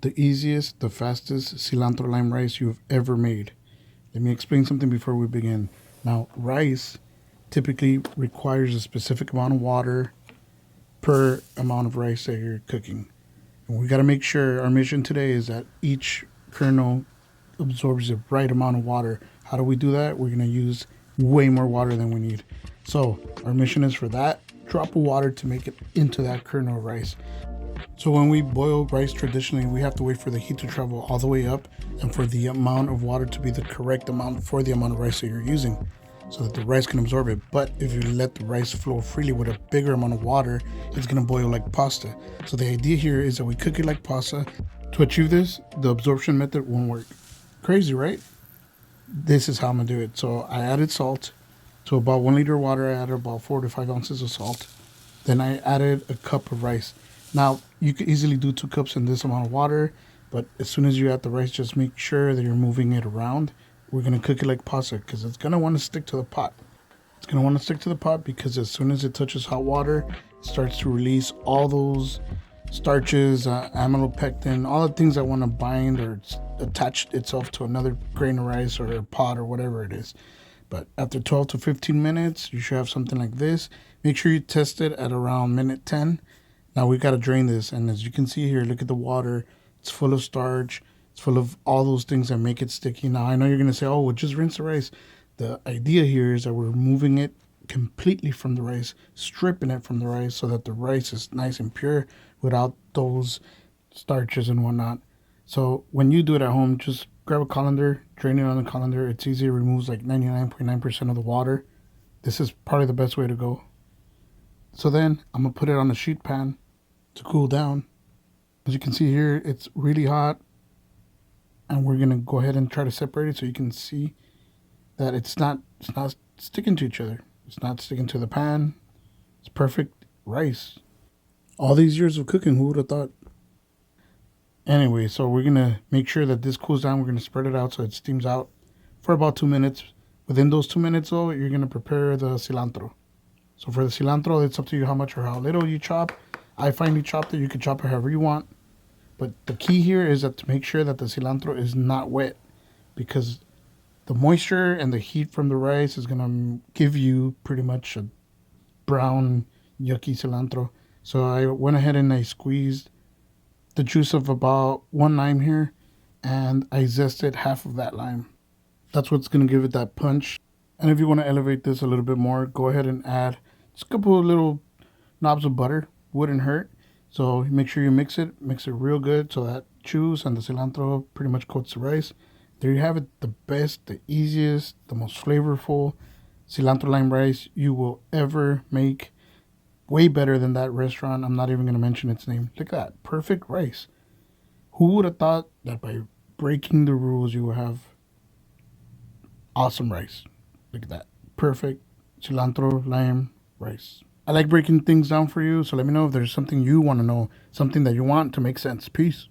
the easiest, the fastest cilantro lime rice you've ever made. Let me explain something before we begin. Now, rice typically requires a specific amount of water per amount of rice that you're cooking. And we got to make sure our mission today is that each kernel absorbs the right amount of water. How do we do that? We're going to use way more water than we need. So our mission is for that drop of water to make it into that kernel of rice. So when we boil rice traditionally, we have to wait for the heat to travel all the way up and for the amount of water to be the correct amount for the amount of rice that you're using so that the rice can absorb it. But if you let the rice flow freely with a bigger amount of water, it's going to boil like pasta. So the idea here is that we cook it like pasta. To achieve this, the absorption method won't work. Crazy, right? This is how I'm going to do it. So I added salt. To about 1 liter of water, I added about 4 to 5 ounces of salt. Then I added a cup of rice. Now, you could easily do 2 cups in this amount of water, but as soon as you add the rice, just make sure that you're moving it around. We're going to cook it like pasta because it's going to want to stick to the pot. It's going to want to stick to the pot because as soon as it touches hot water, it starts to release all those starches, amylopectin, all the things that want to bind or attach itself to another grain of rice or a pot or whatever it is. But after 12 to 15 minutes, you should have something like this. Make sure you test it at around minute 10. Now we got to drain this. And as you can see here, look at the water. It's full of starch. It's full of all those things that make it sticky. Now I know you're going to say, oh, well, just rinse the rice. The idea here is that we're removing it completely from the rice, stripping it from the rice so that the rice is nice and pure without those starches and whatnot. So when you do it at home, just grab a colander, drain it on the colander. It's easy. It removes like 99.9% of the water. This is probably the best way to go. So then I'm going to put it on a sheet pan to cool down. As you can see here, it's really hot. And we're going to go ahead and try to separate it so you can see that it's not sticking to each other. It's not sticking to the pan. It's perfect rice. All these years of cooking, who would have thought? Anyway, so we're going to make sure that this cools down. We're going to spread it out so it steams out for about 2 minutes. Within those 2 minutes, though, you're going to prepare the cilantro. So for the cilantro, it's up to you how much or how little you chop. I finely chopped it. You can chop it however you want. But the key here is that to make sure that the cilantro is not wet because the moisture and the heat from the rice is going to give you pretty much a brown, yucky cilantro. So I went ahead and I squeezed the juice of about 1 lime here, and I zested half of that lime. That's what's going to give it that punch. And if you want to elevate this a little bit more, go ahead and add just a couple of little knobs of butter. Wouldn't hurt. So make sure you mix it real good so that juice and the cilantro pretty much coats the rice. There you have it, the best, the easiest, the most flavorful cilantro lime rice you will ever make. Way better than that restaurant. I'm not even going to mention its name. Look at that. Perfect rice. Who would have thought that by breaking the rules you would have awesome rice? Look at that. Perfect cilantro lime rice. I like breaking things down for you, so let me know if there's something you want to know, something that you want to make sense. Peace.